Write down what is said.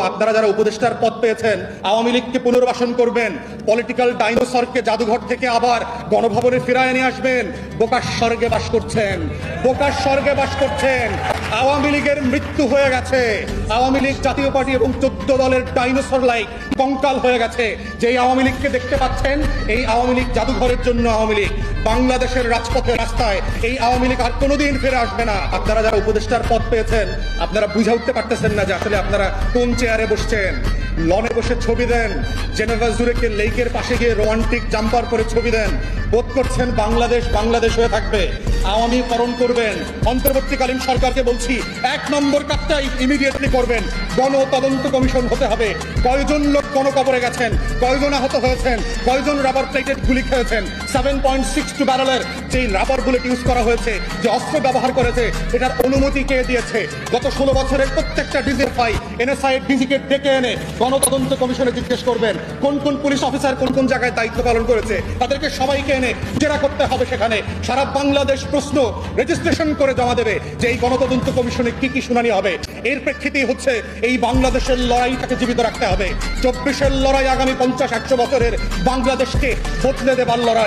আপনারা যারা উপদেষ্টার পদ পেয়েছেন আওয়ামী লীগকে পুনর্বাসন করবেন, পলিটিক্যাল ডাইনোসরকে জাদুঘর থেকে আবার গণভবনে ফিরায় নিয়ে আসবেন। বোকার স্বর্গে বাস করছেন, বোকার স্বর্গে বাস করছেন। আওয়ামী লীগের মৃত্যু হয়ে গেছে। আওয়ামী লীগ জাতীয় পার্টি এবং 14 দলের ডাইনোসর লাইক কঙ্কাল হয়ে গেছে। যেই আওয়ামী লীগকে দেখতে পাচ্ছেন, এই আওয়ামী লীগ জাদুঘরের জন্য আওয়ামী লীগ। বাংলাদেশের রাজপথে রাস্তায় এই আওয়ামী লীগ আর কোনোদিন ফিরে আসবে না। আপনারা যারা উপদেষ্টার পদ পেয়েছেন আপনারা বুঝে উঠতে পারতেছেন না যে আসলে আপনারা কোন চেয়ারে বসছেন। লনে বসে ছবি দেন, জেনেভা জুরিকে লেকের পাশে গিয়ে রোমান্টিক জাম্পার করে ছবি দেন, বোধ করছেন বাংলাদেশ বাংলাদেশ হয়ে থাকবে। আওয়ামীকরণ করবেন। অন্তর্বর্তীকালীন সরকারকে বলছি, 1 নম্বর কাজটাই ইমিডিয়েটলি করবেন। গণতদন্ত কমিশন হতে হবে। কয়জন লোক গণকবরে গেছেন, কয়জন আহত হয়েছেন, কয়জন রাবার প্লেটেড গুলি খেয়েছেন, 7.62 ব্যারেলের যে রাবার বুলেট ইউজ করা হয়েছে, যে অস্ত্র ব্যবহার করেছে, এটার অনুমতি কে দিয়েছে? গত 16 বছরের প্রত্যেকটা ডিজিএফআই এনএসআই ডিজিকে ডেকে এনে গণতদন্ত কমিশনে জিজ্ঞেস করবেন কোন কোন পুলিশ অফিসার কোন কোন জায়গায় দায়িত্ব পালন করেছে। তাদেরকে সবাইকে এনে জেরা করতে হবে। সেখানে সারা বাংলাদেশ প্রশ্ন রেজিস্ট্রেশন করে জমা দেবে যে এই গণতদন্ত কমিশনে কি কি শুনানি হবে। এর প্রেক্ষিতেই হচ্ছে এই বাংলাদেশের লড়াইটাকে জীবিত রাখতে হবে। 24-এর লড়াই আগামী 50-100 বছরের বাংলাদেশকে বদলে দেবার লড়াই।